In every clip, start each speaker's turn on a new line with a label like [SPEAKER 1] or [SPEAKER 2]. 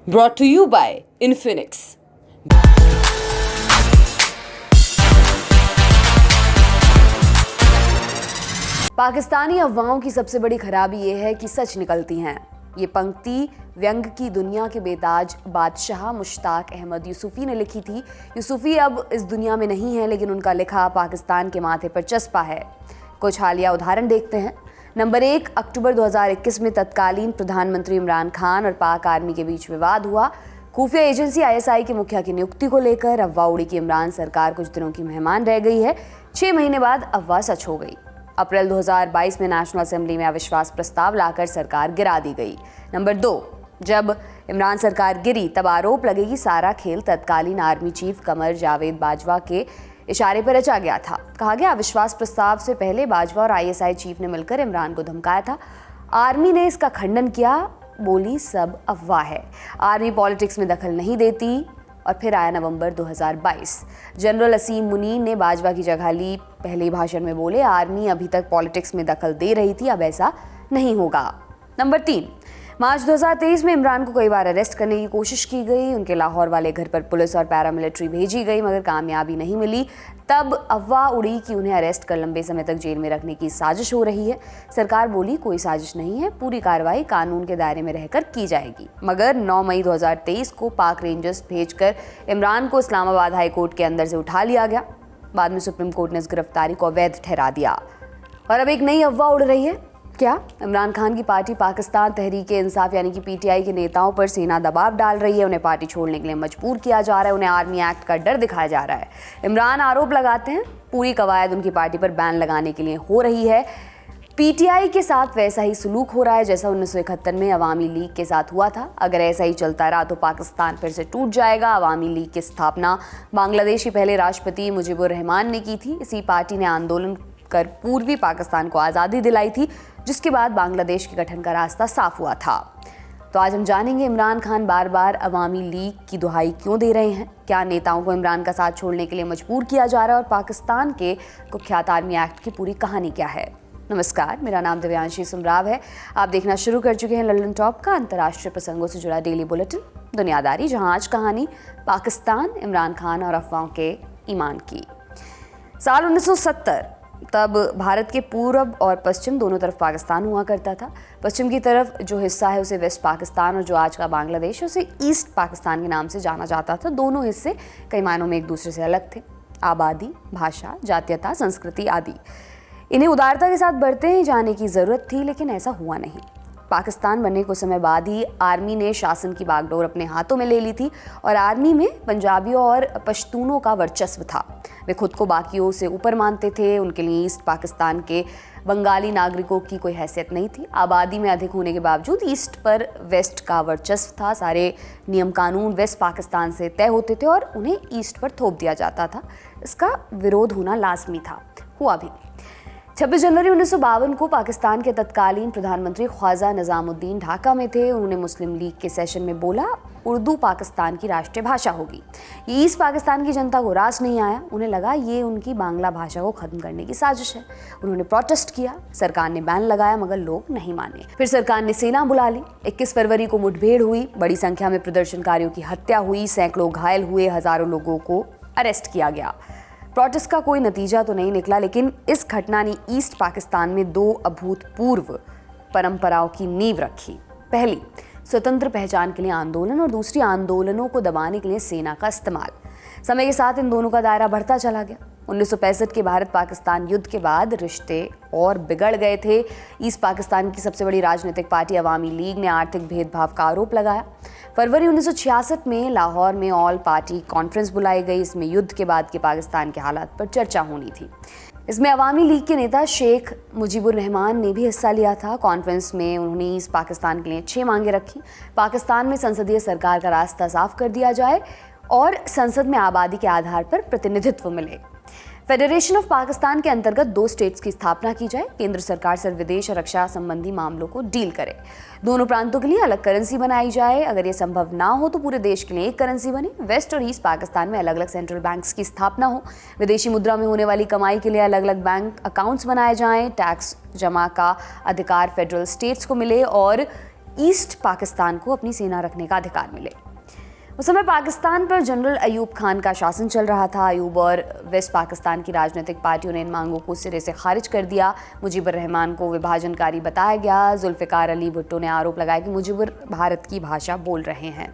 [SPEAKER 1] brought to you by Infinix.
[SPEAKER 2] Pakistani अफवाहों की सबसे बड़ी खराबी ये है कि सच निकलती हैं। ये पंक्ति व्यंग की दुनिया के बेताज बादशाह मुश्ताक अहमद यूसुफी ने लिखी थी। यूसुफी अब इस दुनिया में नहीं है, लेकिन उनका लिखा पाकिस्तान के माथे पर चस्पा है। कुछ हालिया उदाहरण देखते हैं। नंबर 1, अक्टूबर 2021 में तत्कालीन प्रधानमंत्री इमरान खान और पाक आर्मी के बीच विवाद हुआ। खुफिया एजेंसी ISI के मुखिया की नियुक्ति को लेकर अफवाह उड़ी कि इमरान सरकार कुछ दिनों की मेहमान रह गई है। 6 महीने बाद अफवाह सच हो गई। अप्रैल 2022 में नेशनल असेंबली में अविश्वास प्रस्ताव लाकर सरकार गिरा दी गई। नंबर 2, जब इमरान सरकार गिरी तब आरोप लगे कि सारा खेल तत्कालीन आर्मी चीफ कमर जावेद बाजवा के इशारे पर रचा गया था। कहा गया अविश्वास प्रस्ताव से पहले बाजवा और ISI चीफ ने मिलकर इमरान को धमकाया था। आर्मी ने इसका खंडन किया, बोली सब अफवाह है, आर्मी पॉलिटिक्स में दखल नहीं देती। और फिर आया नवंबर 2022, जनरल असीम मुनीर ने बाजवा की जगह ली। पहले भाषण में बोले आर्मी अभी तक पॉलिटिक्स में दखल दे रही थी, अब ऐसा नहीं होगा। नंबर 3, मार्च 2023 में इमरान को कई बार अरेस्ट करने की कोशिश की गई। उनके लाहौर वाले घर पर पुलिस और पैरामिलिट्री भेजी गई, मगर कामयाबी नहीं मिली। तब अफवाह उड़ी कि उन्हें अरेस्ट कर लंबे समय तक जेल में रखने की साजिश हो रही है। सरकार बोली कोई साजिश नहीं है, पूरी कार्रवाई कानून के दायरे में रहकर की जाएगी। मगर 9 मई 2023 को पाक रेंजर्स भेजकर इमरान को इस्लामाबाद हाई कोर्ट के अंदर से उठा लिया गया। बाद में सुप्रीम कोर्ट ने इस गिरफ्तारी को अवैध ठहरा दिया। और अब एक नई अफवाह उड़ रही है। क्या इमरान खान की पार्टी पाकिस्तान तहरीक-ए-इंसाफ यानी कि PTI के नेताओं पर सेना दबाव डाल रही है, उन्हें पार्टी छोड़ने के लिए मजबूर किया जा रहा है, उन्हें आर्मी एक्ट का डर दिखाया जा रहा है। इमरान आरोप लगाते हैं पूरी कवायद उनकी पार्टी पर बैन लगाने के लिए हो रही है। PTI के साथ वैसा ही सलूक हो रहा है जैसा 1971 में अवामी लीग के साथ हुआ था। अगर ऐसा ही चलता रहा तो पाकिस्तान फिर से टूट जाएगा। अवामी लीग की स्थापना बांग्लादेश के पहले राष्ट्रपति मुजीबुर रहमान ने की थी। इसी पार्टी ने आंदोलन कर पूर्वी पाकिस्तान को आज़ादी दिलाई थी, जिसके बाद बांग्लादेश के गठन का रास्ता साफ हुआ था। तो आज हम जानेंगे इमरान खान बार बार अवामी लीग की दुहाई क्यों दे रहे हैं, क्या नेताओं को इमरान का साथ छोड़ने के लिए मजबूर किया जा रहा है और पाकिस्तान के कुख्यात आर्मी एक्ट की पूरी कहानी क्या है। नमस्कार, मेरा नाम दिव्यांशी सुमराव है। आप देखना शुरू कर चुके हैं लल्लन टॉप का अंतर्राष्ट्रीय प्रसंगों से जुड़ा डेली बुलेटिन दुनियादारी, जहां आज कहानी पाकिस्तान, इमरान खान और अफवाहों के ईमान की। साल 1970, तब भारत के पूर्व और पश्चिम दोनों तरफ पाकिस्तान हुआ करता था। पश्चिम की तरफ जो हिस्सा है उसे वेस्ट पाकिस्तान और जो आज का बांग्लादेश है उसे ईस्ट पाकिस्तान के नाम से जाना जाता था। दोनों हिस्से कई मायनों में एक दूसरे से अलग थे। आबादी, भाषा, जातीयता, संस्कृति आदि इन्हें उदारता के साथ बढ़ते ही जाने की ज़रूरत थी, लेकिन ऐसा हुआ नहीं। पाकिस्तान बनने कुछ समय बाद ही आर्मी ने शासन की बागडोर अपने हाथों में ले ली थी और आर्मी में पंजाबियों और पश्तूनों का वर्चस्व था। वे खुद को बाकियों से ऊपर मानते थे। उनके लिए ईस्ट पाकिस्तान के बंगाली नागरिकों की कोई हैसियत नहीं थी। आबादी में अधिक होने के बावजूद ईस्ट पर वेस्ट का वर्चस्व था। सारे नियम कानून वेस्ट पाकिस्तान से तय होते थे और उन्हें ईस्ट पर थोप दिया जाता था। इसका विरोध होना लाजमी था, हुआ भी। 26 जनवरी 1952 को पाकिस्तान के तत्कालीन प्रधानमंत्री ख्वाजा निज़ामुद्दीन ढाका में थे। उन्होंने मुस्लिम लीग के सेशन में बोला उर्दू पाकिस्तान की राष्ट्रीय भाषा होगी। ये ईस्ट पाकिस्तान की जनता को रास नहीं आया। उन्हें लगा ये उनकी बांग्ला भाषा को खत्म करने की साजिश है। उन्होंने प्रोटेस्ट किया। सरकार ने बैन लगाया, मगर लोग नहीं माने। फिर सरकार ने सेना बुला ली। 21 फरवरी को मुठभेड़ हुई। बड़ी संख्या में प्रदर्शनकारियों की हत्या हुई। सैकड़ों घायल हुए। हजारों लोगों को अरेस्ट किया गया। प्रोटेस्ट का कोई नतीजा तो नहीं निकला, लेकिन इस घटना ने ईस्ट पाकिस्तान में 2 अभूतपूर्व परंपराओं की नींव रखी। पहली, स्वतंत्र पहचान के लिए आंदोलन और दूसरी, आंदोलनों को दबाने के लिए सेना का इस्तेमाल। समय के साथ इन दोनों का दायरा बढ़ता चला गया। 1965 के भारत पाकिस्तान युद्ध के बाद रिश्ते और बिगड़ गए थे। ईस्ट पाकिस्तान की सबसे बड़ी राजनीतिक पार्टी अवामी लीग ने आर्थिक भेदभाव का आरोप लगाया। फरवरी 1966 में लाहौर में ऑल पार्टी कॉन्फ्रेंस बुलाई गई। इसमें युद्ध के बाद के पाकिस्तान के हालात पर चर्चा होनी थी। इसमें अवामी लीग के नेता शेख मुजीबुर रहमान ने भी हिस्सा लिया था। कॉन्फ्रेंस में उन्होंने ईस्ट पाकिस्तान के लिए 6 मांगे रखी। पाकिस्तान में संसदीय सरकार का रास्ता साफ कर दिया जाए और संसद में आबादी के आधार पर प्रतिनिधित्व मिले। फेडरेशन ऑफ पाकिस्तान के अंतर्गत 2 स्टेट्स की स्थापना की जाए। केंद्र सरकार सिर्फ विदेश और रक्षा संबंधी मामलों को डील करे। दोनों प्रांतों के लिए अलग करेंसी बनाई जाए। अगर ये संभव ना हो तो पूरे देश के लिए एक करेंसी बने। वेस्ट और ईस्ट पाकिस्तान में अलग अलग सेंट्रल बैंक्स की स्थापना हो। विदेशी मुद्रा में होने वाली कमाई के लिए अलग अलग बैंक अकाउंट्स बनाए जाएं। टैक्स जमा का अधिकार फेडरल स्टेट्स को मिले और ईस्ट पाकिस्तान को अपनी सेना रखने का अधिकार मिले। उस समय पाकिस्तान पर जनरल अयूब खान का शासन चल रहा था। अयूब और वेस्ट पाकिस्तान की राजनीतिक पार्टियों ने इन मांगों को सिरे से खारिज कर दिया। मुजीबुर रहमान को विभाजनकारी बताया गया। जुल्फ़िकार अली भुट्टो ने आरोप लगाया कि मुजीबुर भारत की भाषा बोल रहे हैं।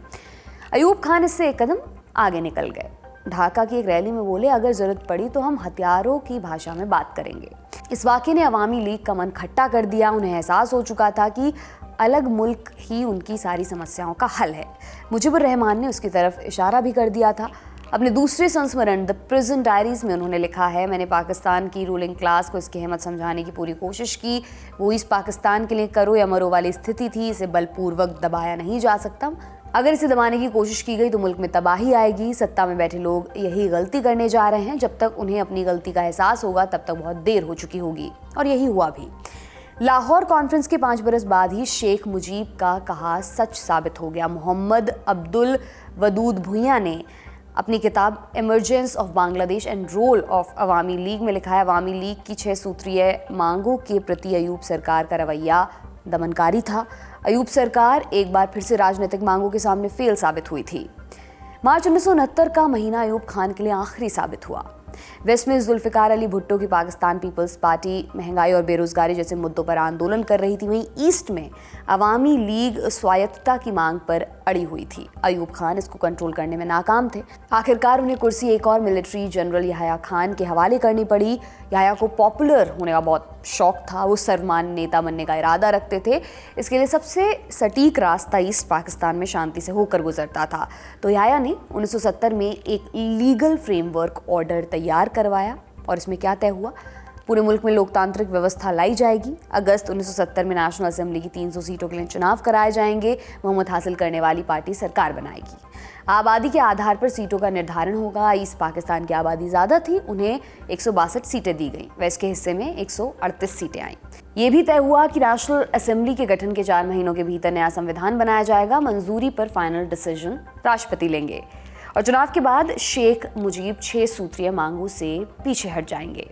[SPEAKER 2] अयूब खान इससे एक कदम आगे निकल गए। ढाका की एक रैली में बोले, अगर जरूरत पड़ी तो हम हथियारों की भाषा में बात करेंगे। इस वाक़े ने अवामी लीग का मन खट्टा कर दिया। उन्हें एहसास हो चुका था कि अलग मुल्क ही उनकी सारी समस्याओं का हल है। मुजीबुर रहमान ने उसकी तरफ इशारा भी कर दिया था। अपने दूसरे संस्मरण द प्रिजन डायरीज में उन्होंने लिखा है, मैंने पाकिस्तान की रूलिंग क्लास को इसकी अहमियत समझाने की पूरी कोशिश की। वो इस पाकिस्तान के लिए करो या मरो वाली स्थिति थी। इसे बलपूर्वक दबाया नहीं जा सकता। अगर इसे दबाने की कोशिश की गई तो मुल्क में तबाही आएगी। सत्ता में बैठे लोग यही गलती करने जा रहे हैं। जब तक उन्हें अपनी गलती का एहसास होगा तब तक बहुत देर हो चुकी होगी। और यही हुआ भी। लाहौर कॉन्फ्रेंस के 5 बरस बाद ही शेख मुजीब का कहा सच साबित हो गया। मोहम्मद अब्दुल वदूद भुइयां ने अपनी किताब emergence of Bangladesh and role of Awami League में लिखा है, अवामी लीग की 6 सूत्रीय मांगों के प्रति अयूब सरकार का रवैया दमनकारी था। अयूब सरकार एक बार फिर से राजनीतिक मांगों के सामने फेल साबित हुई थी। मार्च 1969 का महीना अयूब खान के लिए आखिरी साबित हुआ। वेस्ट में जुल्फ़िकार अली भुट्टो की पाकिस्तान पीपल्स पार्टी महंगाई और बेरोजगारी जैसे मुद्दों पर आंदोलन कर रही थी। वहीं ईस्ट में अवामी लीग स्वायत्तता की मांग पर अड़ी हुई थी। अयूब खान इसको कंट्रोल करने में नाकाम थे। आखिरकार उन्हें कुर्सी एक और मिलिट्री जनरल याह्या खान के हवाले करनी पड़ी। याह्या को पॉपुलर होने का बहुत शौक था। वो सर्वमान्य नेता बनने का इरादा रखते थे। इसके लिए सबसे सटीक रास्ता ईस्ट पाकिस्तान में शांति से होकर गुजरता था। तो याह्या ने 1970 में एक लीगल फ्रेमवर्क ऑर्डर तैयार करवाया और इसमें क्या तय हुआ, पूरे मुल्क में लोकतांत्रिक व्यवस्था लाई जाएगी। अगस्त 1970 में नेशनल असेंबली की 300 सीटों के लिए चुनाव कराए जाएंगे। बहुमत हासिल करने वाली पार्टी सरकार बनाएगी। आबादी के आधार पर सीटों का निर्धारण होगा। ईस्ट पाकिस्तान की आबादी ज़्यादा थी, उन्हें 162 सीटें दी गई। वेस्ट के हिस्से में 138 सीटें आईं। ये भी तय हुआ कि नेशनल असेंबली के गठन के 4 महीनों के भीतर नया संविधान बनाया जाएगा। मंजूरी पर फाइनल डिसीजन राष्ट्रपति लेंगे और चुनाव के बाद शेख मुजीब 6 सूत्रीय मांगों से पीछे हट जाएंगे।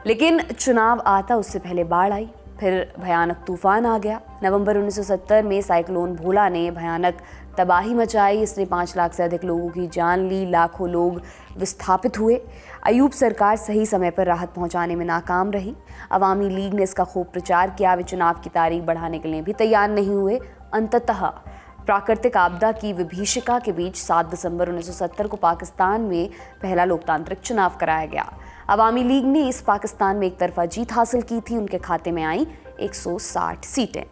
[SPEAKER 2] लेकिन चुनाव आता उससे पहले बाढ़ आई, फिर भयानक तूफान आ गया। नवंबर 1970 में साइक्लोन भोला ने भयानक तबाही मचाई। इसने 5 लाख से अधिक लोगों की जान ली। लाखों लोग विस्थापित हुए। अयूब सरकार सही समय पर राहत पहुंचाने में नाकाम रही। अवामी लीग ने इसका खूब प्रचार किया। वे चुनाव की तारीख बढ़ाने के लिए भी तैयार नहीं हुए। अंततः प्राकृतिक आपदा की विभीषिका के बीच 7 दिसंबर 1970 को पाकिस्तान में पहला लोकतांत्रिक चुनाव कराया गया। अवामी लीग ने इस पाकिस्तान में एक तरफा जीत हासिल की थी। उनके खाते में आई 160 सीटें।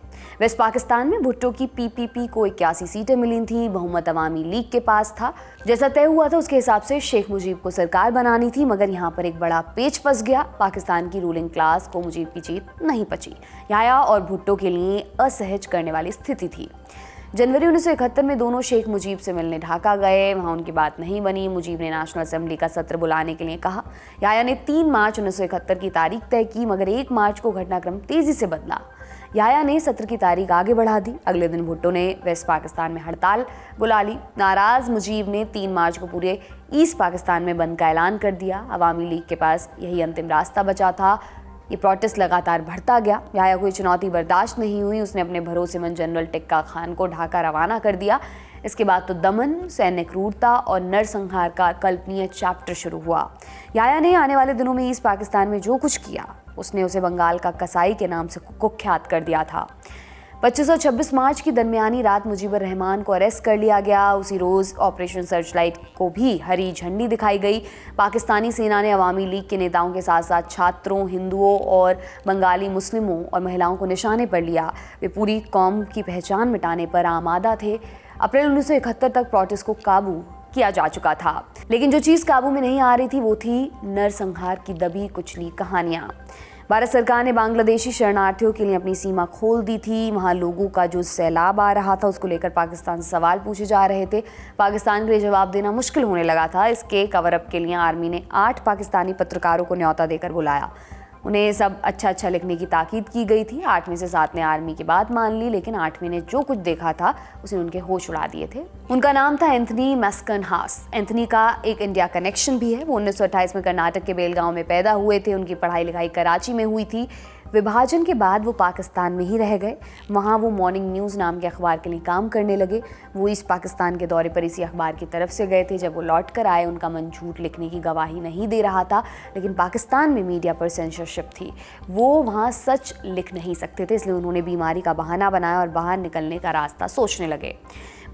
[SPEAKER 2] वेस्ट पाकिस्तान में भुट्टो की पीपीपी को 81 सीटें मिली थी। बहुमत अवामी लीग के पास था। जैसा तय हुआ था उसके हिसाब से शेख मुजीब को सरकार बनानी थी, मगर यहाँ पर एक बड़ा पेच फंस गया। पाकिस्तान की रूलिंग क्लास को मुजीब की जीत नहीं पची। याह्या और भुट्टो के लिए असहज करने वाली स्थिति थी। जनवरी 1971 में दोनों शेख मुजीब से मिलने ढाका गए। वहाँ उनकी बात नहीं बनी। मुजीब ने नेशनल असेंबली का सत्र बुलाने के लिए कहा। याह्या ने 3 मार्च 1971 की तारीख तय की, मगर 1 मार्च को घटनाक्रम तेजी से बदला। याह्या ने सत्र की तारीख आगे बढ़ा दी। अगले दिन भुट्टो ने वेस्ट पाकिस्तान में हड़ताल बुला ली। नाराज मुजीब ने 3 मार्च को पूरे ईस्ट पाकिस्तान में बंद का ऐलान कर दिया। अवामी लीग के पास यही अंतिम रास्ता बचा था। ये प्रोटेस्ट लगातार बढ़ता गया। याह्या को ये चुनौती बर्दाश्त नहीं हुई। उसने अपने भरोसेमंद जनरल टिक्का खान को ढाका रवाना कर दिया। इसके बाद तो दमन, सैन्य क्रूरता और नरसंहार का कल्पनीय चैप्टर शुरू हुआ। याह्या ने आने वाले दिनों में ईस्ट पाकिस्तान में जो कुछ किया, उसने उसे बंगाल का कसाई के नाम से कुख्यात कर दिया था। 25 और 26 मार्च की दरमियानी रात मुजीबुर रहमान को अरेस्ट कर लिया गया। उसी रोज़ ऑपरेशन सर्चलाइट को भी हरी झंडी दिखाई गई। पाकिस्तानी सेना ने अवामी लीग के नेताओं के साथ साथ छात्रों, हिंदुओं और बंगाली मुस्लिमों और महिलाओं को निशाने पर लिया। वे पूरी कौम की पहचान मिटाने पर आमादा थे। अप्रैल 1971 तक प्रोटेस्ट को काबू किया जा चुका था, लेकिन जो चीज़ काबू में नहीं आ रही थी वो थी नरसंहार की दबी कुचली कहानियाँ। भारत सरकार ने बांग्लादेशी शरणार्थियों के लिए अपनी सीमा खोल दी थी। वहाँ लोगों का जो सैलाब आ रहा था उसको लेकर पाकिस्तान से सवाल पूछे जा रहे थे। पाकिस्तान के लिए जवाब देना मुश्किल होने लगा था। इसके कवर अप के लिए आर्मी ने 8 पाकिस्तानी पत्रकारों को न्योता देकर बुलाया। उन्हें सब अच्छा लिखने की ताकीद की गई थी। 8 में से 7 ने आर्मी की बात मान ली, लेकिन 8वीं ने जो कुछ देखा था उसने उनके होश उड़ा दिए थे। उनका नाम था एंथनी मैस्कनहास। एंथनी का एक इंडिया कनेक्शन भी है। वो 1928 में कर्नाटक के बेलगांव में पैदा हुए थे। उनकी पढ़ाई लिखाई कराची में हुई थी। विभाजन के बाद वो पाकिस्तान में ही रह गए। वहाँ वो मॉर्निंग न्यूज़ नाम के अखबार के लिए काम करने लगे। वो ईस्ट पाकिस्तान के दौरे पर इसी अखबार की तरफ से गए थे। जब वो लौट कर आए, उनका मन झूठ लिखने की गवाही नहीं दे रहा था, लेकिन पाकिस्तान में मीडिया पर सेंसरशिप थी। वो वहाँ सच लिख नहीं सकते थे, इसलिए उन्होंने बीमारी का बहाना बनाया और बाहर निकलने का रास्ता सोचने लगे।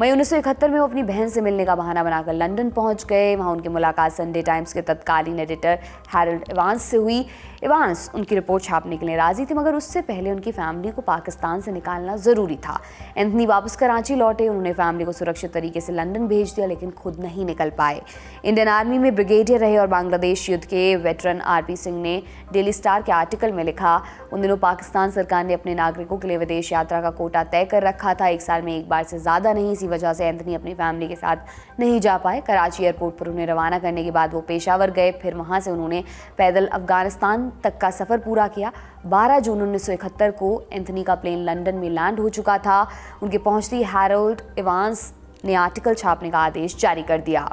[SPEAKER 2] मई 1971 में वो अपनी बहन से मिलने का बहाना बनाकर लंदन पहुंच गए। वहां उनकी मुलाकात संडे टाइम्स के तत्कालीन एडिटर हैरोल्ड इवांस से हुई। इवांस उनकी रिपोर्ट छापने के लिए राजी थे, मगर उससे पहले उनकी फैमिली को पाकिस्तान से निकालना ज़रूरी था। एंथनी वापस कराची लौटे। उन्होंने फैमिली को सुरक्षित तरीके से लंदन भेज दिया, लेकिन खुद नहीं निकल पाए। इंडियन आर्मी में ब्रिगेडियर रहे और बांग्लादेश युद्ध के वेटरन आरपी सिंह ने डेली स्टार के आर्टिकल में लिखा, उन दिनों पाकिस्तान सरकार ने अपने नागरिकों के लिए विदेश यात्रा का कोटा तय कर रखा था, 1 साल में 1 बार से ज़्यादा नहीं। इसी वजह से एंथनी अपनी फैमिली के साथ नहीं जा पाए। कराची एयरपोर्ट पर उन्हें रवाना करने के बाद वो पेशावर गए। फिर वहाँ से उन्होंने पैदल अफगानिस्तान तक का सफ़र पूरा किया। 12 जून 1971 को एंथनी का प्लेन लंदन में लैंड हो चुका था। उनके पहुँचते ही हैरोल्ड इवांस ने आर्टिकल छापने का आदेश जारी कर दिया।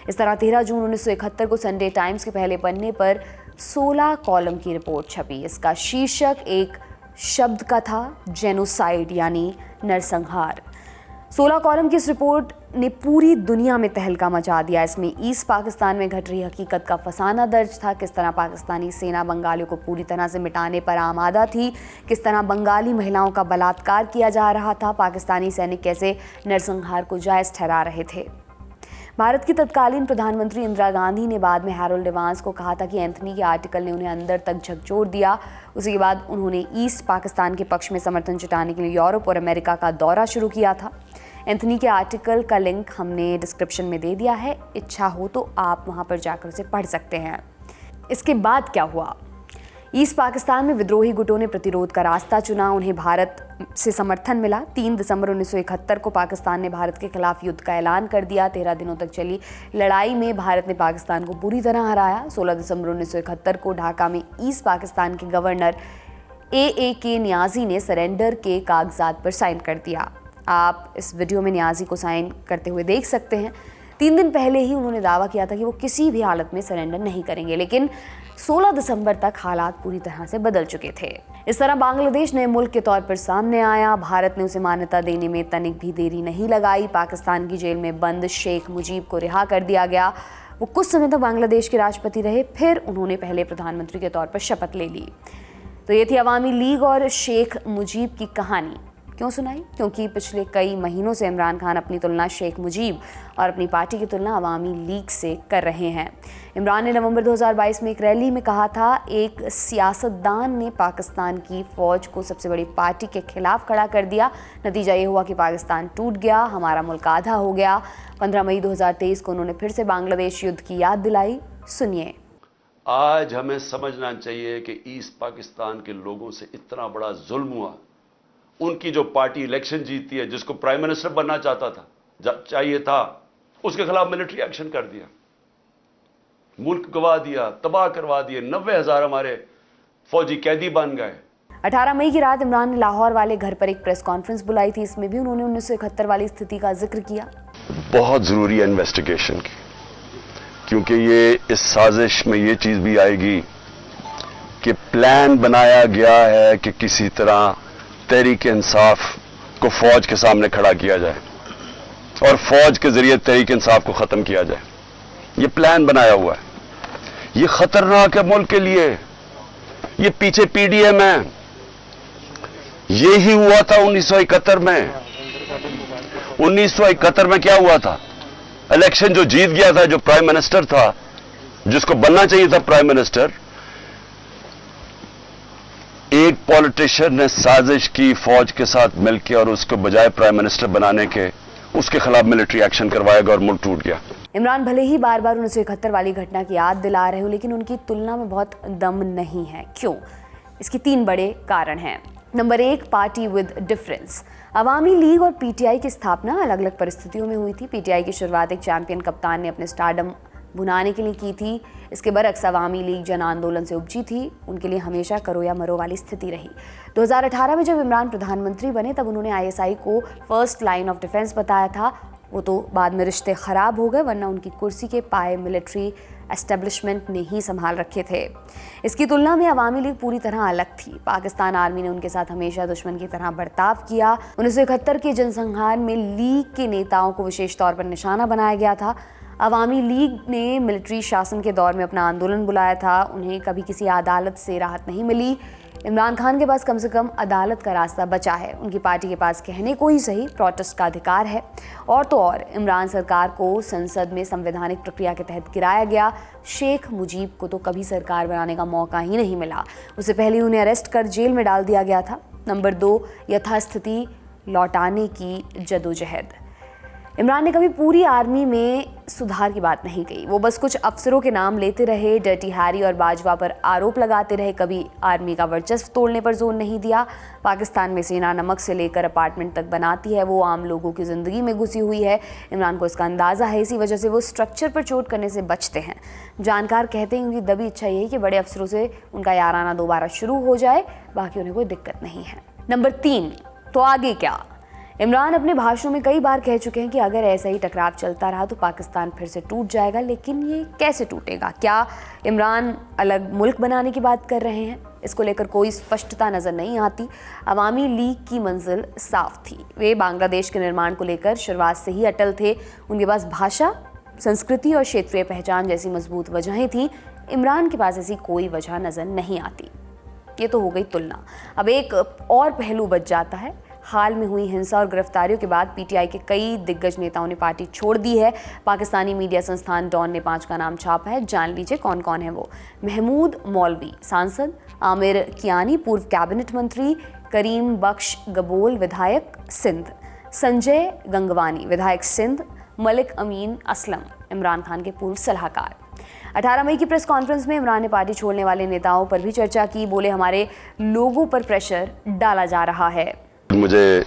[SPEAKER 2] इस तरह 13 जून 1971 को संडे टाइम्स के पहले पन्ने पर 16 कॉलम की रिपोर्ट छपी। इसका शीर्षक एक शब्द का था, जेनोसाइड यानी नरसंहार। 16 कॉलम की इस रिपोर्ट ने पूरी दुनिया में तहलका मचा दिया। इसमें ईस्ट पाकिस्तान में घट रही हकीकत का फसाना दर्ज था। किस तरह पाकिस्तानी सेना बंगालियों को पूरी तरह से मिटाने पर आमादा थी, किस तरह बंगाली महिलाओं का बलात्कार किया जा रहा था, पाकिस्तानी सैनिक कैसे नरसंहार को जायज़ ठहरा रहे थे। भारत की तत्कालीन प्रधानमंत्री इंदिरा गांधी ने बाद में हैरोल्ड इवांस को कहा था कि एंथनी के आर्टिकल ने उन्हें अंदर तक झकझोर दिया। उसके बाद उन्होंने ईस्ट पाकिस्तान के पक्ष में समर्थन जुटाने के लिए यूरोप और अमेरिका का दौरा शुरू किया था। एंथनी के आर्टिकल का लिंक हमने डिस्क्रिप्शन में दे दिया है, इच्छा हो तो आप वहां पर जाकर उसे पढ़ सकते हैं। इसके बाद क्या हुआ? ईस्ट पाकिस्तान में विद्रोही गुटों ने प्रतिरोध का रास्ता चुना। उन्हें भारत से समर्थन मिला। 3 दिसंबर 1971 को पाकिस्तान ने भारत के खिलाफ युद्ध का ऐलान कर दिया। 13 दिनों तक चली लड़ाई में भारत ने पाकिस्तान को पूरी तरह हराया। 16 दिसंबर 1971 को ढाका में ईस्ट पाकिस्तान के गवर्नर A.A.K. नियाज़ी ने सरेंडर के कागजात पर साइन कर दिया। आप इस वीडियो में नियाज़ी को साइन करते हुए देख सकते हैं। 3 दिन पहले ही उन्होंने दावा किया था कि वो किसी भी हालत में सरेंडर नहीं करेंगे, लेकिन 16 दिसंबर तक हालात पूरी तरह से बदल चुके थे। इस तरह बांग्लादेश नए मुल्क के तौर पर सामने आया। भारत ने उसे मान्यता देने में तनिक भी देरी नहीं लगाई। पाकिस्तान की जेल में बंद शेख मुजीब को रिहा कर दिया गया। वो कुछ समय तक बांग्लादेश के राष्ट्रपति रहे, फिर उन्होंने पहले प्रधानमंत्री के तौर पर शपथ ले ली। तो ये थी अवामी लीग और शेख मुजीब की कहानी। क्यों सुनाई? क्योंकि पिछले कई महीनों से इमरान खान अपनी तुलना शेख मुजीब और अपनी पार्टी की तुलना अवामी लीग से कर रहे हैं। इमरान ने नवंबर 2022 में एक रैली में कहा था, एक सियासतदान ने पाकिस्तान की फ़ौज को सबसे बड़ी पार्टी के खिलाफ खड़ा कर दिया। नतीजा ये हुआ कि पाकिस्तान टूट गया, हमारा मुल्क आधा हो गया। 15 मई 2023 को उन्होंने फिर से बांग्लादेश युद्ध की याद दिलाई। सुनिए।
[SPEAKER 3] आज हमें समझना चाहिए कि ईस्ट पाकिस्तान के लोगों से इतना बड़ा जुल्म हुआ। उनकी जो पार्टी इलेक्शन जीतती है, जिसको प्राइम मिनिस्टर बनना चाहता था, चाहिए था, उसके खिलाफ मिलिट्री एक्शन कर दिया, मुल्क गवा दिया, तबाह करवा दिए। 90,000 हमारे फौजी कैदी बन गए।
[SPEAKER 2] 18 मई की रात इमरान ने लाहौर वाले घर पर एक प्रेस कॉन्फ्रेंस बुलाई थी। इसमें भी उन्होंने 1971 वाली स्थिति का जिक्र किया।
[SPEAKER 3] बहुत जरूरी है इन्वेस्टिगेशन की, क्योंकि ये इस साजिश में ये चीज भी आएगी कि प्लान बनाया गया है कि किसी तरह तहरीक इंसाफ को फौज के सामने खड़ा किया जाए और फौज के जरिए तहरीक इंसाफ को खत्म किया जाए। ये प्लान बनाया हुआ है। ये खतरनाक है मुल्क के लिए। ये पीछे पीडीएम है। ये ही हुआ था 1971 में। 1971 में क्या हुआ था? इलेक्शन जो जीत गया था, जो प्राइम मिनिस्टर था, जिसको बनना चाहिए था प्राइम मिनिस्टर, एक पॉलिटिशियन ने साजिश की फौज के साथ मिलकर और उसको बजाय प्राइम मिनिस्टर बनाने के उसके खिलाफ मिलिट्री एक्शन करवाएगा और मुल्क टूट गया।
[SPEAKER 2] इमरान भले ही बार बार 1971 वाली घटना की याद दिला रहे हो, लेकिन उनकी तुलना में बहुत दम नहीं है। क्यों? इसके 3 बड़े कारण हैं। Number 1, party with difference. Awami league और पीटीआई की स्थापना अलग अलग परिस्थितियों में हुई थी। पीटीआई की शुरुआत एक चैंपियन कप्तान ने अपने स्टारडम भुनाने के लिए की थी। इसके बरक्स अवामी लीग जन आंदोलन से उपजी थी। उनके लिए हमेशा करो या मरो वाली स्थिति रही। 2018 में जब इमरान प्रधानमंत्री बने, तब उन्होंने आईएसआई को फर्स्ट लाइन ऑफ डिफेंस बताया था वो तो बाद में रिश्ते ख़राब हो गए, वरना उनकी कुर्सी के पाए मिलिट्री एस्टेब्लिशमेंट ने ही संभाल रखे थे। इसकी तुलना में अवामी लीग पूरी तरह अलग थी। पाकिस्तान आर्मी ने उनके साथ हमेशा दुश्मन की तरह बर्ताव किया। 1971 के जनसंहार में लीग के नेताओं को विशेष तौर पर निशाना बनाया गया था। अवामी लीग ने मिलिट्री शासन के दौर में अपना आंदोलन बुलाया था। उन्हें कभी किसी अदालत से राहत नहीं मिली। इमरान खान के पास कम से कम अदालत का रास्ता बचा है। उनकी पार्टी के पास कहने को ही सही प्रोटेस्ट का अधिकार है। और तो और इमरान सरकार को संसद में संवैधानिक प्रक्रिया के तहत गिराया गया। शेख मुजीब को तो कभी सरकार बनाने का मौका ही नहीं मिला। उससे पहले उन्हें अरेस्ट कर जेल में डाल दिया गया था। नंबर 2, यथास्थिति लौटाने की जदोजहद। इमरान ने कभी पूरी आर्मी में सुधार की बात नहीं कही। वो बस कुछ अफसरों के नाम लेते रहे, डर्टी हैरी और बाजवा पर आरोप लगाते रहे। कभी आर्मी का वर्चस्व तोड़ने पर जोर नहीं दिया। पाकिस्तान में सेना नमक से लेकर अपार्टमेंट तक बनाती है, वो आम लोगों की ज़िंदगी में घुसी हुई है। इमरान को इसका अंदाज़ा है, इसी वजह से वो स्ट्रक्चर पर चोट करने से बचते हैं। जानकार कहते हैं उनकी दबी इच्छा यही कि बड़े अफसरों से उनका याराना दोबारा शुरू हो जाए, बाकी उन्हें कोई दिक्कत नहीं है। नंबर 3, तो आगे क्या? इमरान अपने भाषणों में कई बार कह चुके हैं कि अगर ऐसा ही टकराव चलता रहा तो पाकिस्तान फिर से टूट जाएगा। लेकिन ये कैसे टूटेगा? क्या इमरान अलग मुल्क बनाने की बात कर रहे हैं? इसको लेकर कोई स्पष्टता नज़र नहीं आती। अवामी लीग की मंजिल साफ थी। वे बांग्लादेश के निर्माण को लेकर शुरुआत से ही अटल थे। उनके पास भाषा, संस्कृति और क्षेत्रीय पहचान जैसी मजबूत वजहें थीं। इमरान के पास ऐसी कोई वजह नज़र नहीं आती। ये तो हो गई तुलना। अब एक और पहलू बच जाता है। हाल में हुई हिंसा और गिरफ्तारियों के बाद पीटीआई के कई दिग्गज नेताओं ने पार्टी छोड़ दी है। पाकिस्तानी मीडिया संस्थान डॉन ने 5 का नाम छापा है। जान लीजिए कौन कौन है वो। महमूद मौलवी सांसद, आमिर कियानी पूर्व कैबिनेट मंत्री, करीम बख्श गबोल विधायक सिंध, संजय गंगवानी विधायक सिंध, मलिक अमीन असलम इमरान खान के पूर्व सलाहकार। 18 मई की प्रेस कॉन्फ्रेंस में इमरान ने पार्टी छोड़ने वाले नेताओं पर भी चर्चा की। बोले हमारे लोगों पर प्रेशर डाला जा रहा है।
[SPEAKER 3] मुझे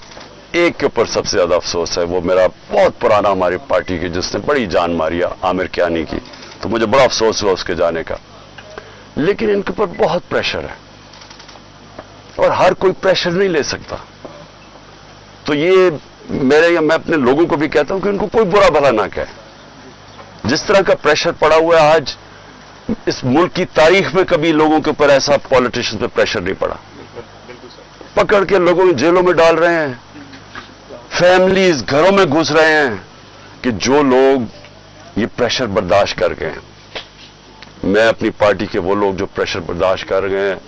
[SPEAKER 3] एक के ऊपर सबसे ज्यादा अफसोस है, वो मेरा बहुत पुराना हमारी पार्टी की जिसने बड़ी जान मारी आमिर कियानी की, तो मुझे बड़ा अफसोस हुआ उसके जाने का। लेकिन इनके ऊपर बहुत प्रेशर है और हर कोई प्रेशर नहीं ले सकता। तो ये मैं अपने लोगों को भी कहता हूं कि उनको कोई बुरा भला ना कहे। जिस तरह का प्रेशर पड़ा हुआ है आज, इस मुल्क की तारीख में कभी लोगों के ऊपर ऐसा पॉलिटिशियंस पे प्रेशर नहीं पड़ा। पकड़ के लोगों को जेलों में डाल रहे हैं, फैमिलीज घरों में घुस रहे हैं कि जो लोग ये प्रेशर बर्दाश्त कर गए हैं। मैं अपनी पार्टी के वो लोग जो प्रेशर बर्दाश्त कर गए हैं,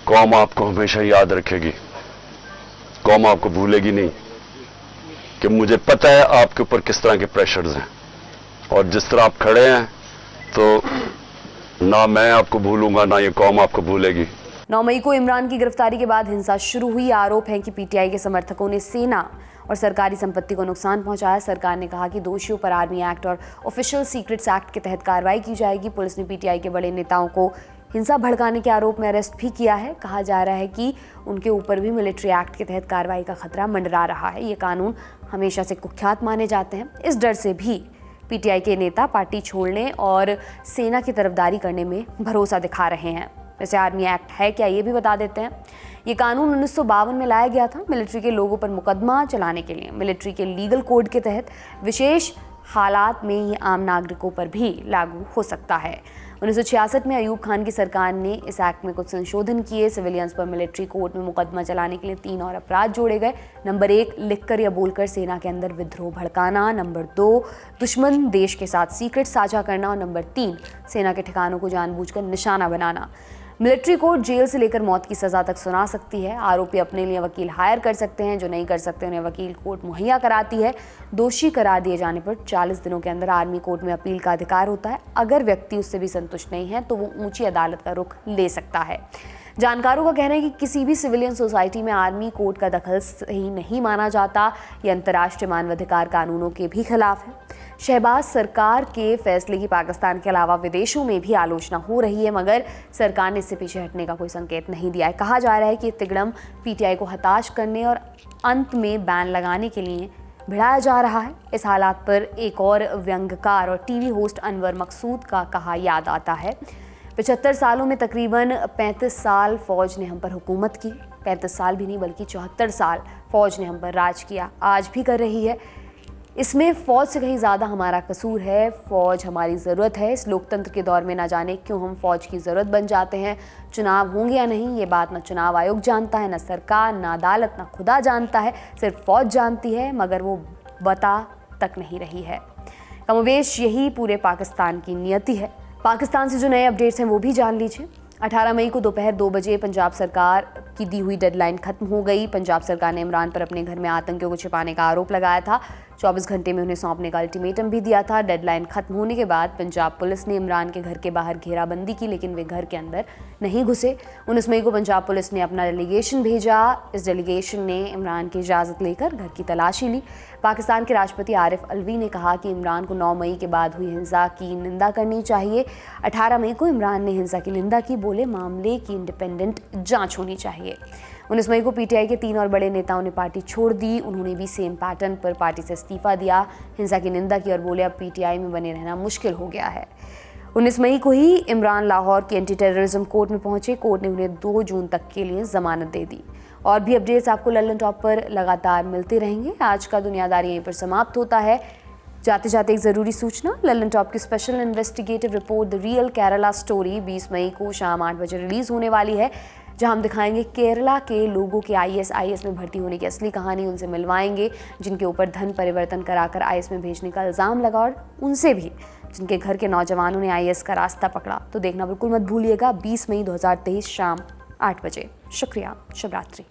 [SPEAKER 3] कौम आपको हमेशा याद रखेगी, कौम आपको भूलेगी नहीं। कि मुझे पता है आपके ऊपर किस तरह के प्रेशर्स हैं और जिस तरह आप खड़े हैं, तो ना मैं आपको भूलूंगा ना ये कौम आपको भूलेगी।
[SPEAKER 2] 9 मई को इमरान की गिरफ्तारी के बाद हिंसा शुरू हुई। आरोप है कि पीटीआई के समर्थकों ने सेना और सरकारी संपत्ति को नुकसान पहुंचाया। सरकार ने कहा कि दोषियों पर आर्मी एक्ट और ऑफिशियल सीक्रेट्स एक्ट के तहत कार्रवाई की जाएगी। पुलिस ने पीटीआई के बड़े नेताओं को हिंसा भड़काने के आरोप में अरेस्ट भी किया है। कहा जा रहा है कि उनके ऊपर भी मिलिट्री एक्ट के तहत कार्रवाई का खतरा मंडरा रहा है। ये कानून हमेशा से कुख्यात माने जाते हैं। इस डर से भी पीटीआई के नेता पार्टी छोड़ने और सेना की तरफदारी करने में भरोसा दिखा रहे हैं। वैसे आर्मी एक्ट है क्या, ये भी बता देते हैं। ये कानून 1952 में लाया गया था मिलिट्री के लोगों पर मुकदमा चलाने के लिए। मिलिट्री के लीगल कोड के तहत विशेष हालात में ये आम नागरिकों पर भी लागू हो सकता है। 1966 में अयूब खान की सरकार ने इस एक्ट में कुछ संशोधन किए। सिविलियंस पर मिलिट्री कोर्ट में मुकदमा चलाने के लिए 3 और अपराध जोड़े गए। नंबर 1, लिखकर या बोलकर सेना के अंदर विद्रोह भड़काना। नंबर 2, दुश्मन देश के साथ सीक्रेट साझा करना। और नंबर 3, सेना के ठिकानों को जानबूझकर निशाना बनाना। मिलिट्री कोर्ट जेल से लेकर मौत की सज़ा तक सुना सकती है। आरोपी अपने लिए वकील हायर कर सकते हैं, जो नहीं कर सकते उन्हें वकील कोर्ट मुहैया कराती है। दोषी करार दिए जाने पर 40 दिनों के अंदर आर्मी कोर्ट में अपील का अधिकार होता है। अगर व्यक्ति उससे भी संतुष्ट नहीं है तो वो ऊंची अदालत का रुख ले सकता है। जानकारों का कहना है कि किसी भी सिविलियन सोसाइटी में आर्मी कोर्ट का दखल सही नहीं माना जाता। ये अंतर्राष्ट्रीय मानवाधिकार कानूनों के भी खिलाफ है। शहबाज सरकार के फैसले की पाकिस्तान के अलावा विदेशों में भी आलोचना हो रही है, मगर सरकार ने इससे पीछे हटने का कोई संकेत नहीं दिया है। कहा जा रहा है कि तिगड़म पीटीआई को हताश करने और अंत में बैन लगाने के लिए भिड़ाया जा रहा है। इस हालात पर एक और व्यंग्यकार और टीवी होस्ट अनवर मकसूद का कहा याद आता है। 75 सालों में तकरीबन 35 साल फौज ने हम पर हुकूमत की। 35 साल भी नहीं बल्कि 74 साल फौज ने हम पर राज किया, आज भी कर रही है। इसमें फ़ौज से कहीं ज़्यादा हमारा कसूर है। फ़ौज हमारी ज़रूरत है। इस लोकतंत्र के दौर में ना जाने क्यों हम फ़ौज की ज़रूरत बन जाते हैं। चुनाव होंगे या नहीं ये बात ना चुनाव आयोग जानता है, ना सरकार, ना अदालत, ना खुदा जानता है, सिर्फ फ़ौज जानती है, मगर वो बता तक नहीं रही है। कमोवेश यही पूरे पाकिस्तान की नियति है। पाकिस्तान से जो नए अपडेट्स हैं वो भी जान लीजिए। 18 मई को दोपहर 2 बजे पंजाब सरकार की दी हुई डेडलाइन खत्म हो गई। पंजाब सरकार ने इमरान पर अपने घर में आतंकियों को छिपाने का आरोप लगाया था। 24 घंटे में उन्हें सौंपने का अल्टीमेटम भी दिया था। डेडलाइन खत्म होने के बाद पंजाब पुलिस ने इमरान के घर के बाहर घेराबंदी की, लेकिन वे घर के अंदर नहीं घुसे। 19 मई को पंजाब पुलिस ने अपना डेलीगेशन भेजा। इस डेलीगेशन ने इमरान की इजाज़त लेकर घर की तलाशी ली। पाकिस्तान के राष्ट्रपति आरिफ अलवी ने कहा कि इमरान को 9 मई के बाद हुई हिंसा की निंदा करनी चाहिए। 18 मई को इमरान ने हिंसा की निंदा की, बोले मामले की इंडिपेंडेंट जांच होनी चाहिए। 19 मई को पीटीआई के 3 और बड़े नेताओं ने पार्टी छोड़ दी। उन्होंने भी सेम पैटर्न पर पार्टी से इस्तीफा दिया, हिंसा की निंदा की और बोले अब पीटीआई में बने रहना मुश्किल हो गया है। 19 मई को ही इमरान लाहौर की एंटी टेररिज्म कोर्ट में पहुंचे। कोर्ट ने उन्हें 2 जून तक के लिए जमानत दे दी। और भी अपडेट्स आपको लल्लन टॉप पर लगातार मिलते रहेंगे। आज का दुनियादारी यहीं पर समाप्त होता है। जाते जाते एक ज़रूरी सूचना, लल्लन टॉप की special investigative report the real Kerala story 20 मई को शाम 8 बजे रिलीज़ होने वाली है, जहां हम दिखाएंगे केरला के लोगों के आईएस में भर्ती होने की असली कहानी। उनसे मिलवाएंगे जिनके ऊपर धन परिवर्तन कराकर आईएस में भेजने का इल्ज़ाम लगा, और उनसे भी जिनके घर के नौजवानों ने आईएस का रास्ता पकड़ा। तो देखना बिल्कुल मत भूलिएगा 20 मई 2023 शाम 8 बजे। शुक्रिया, शुभ रात्रि।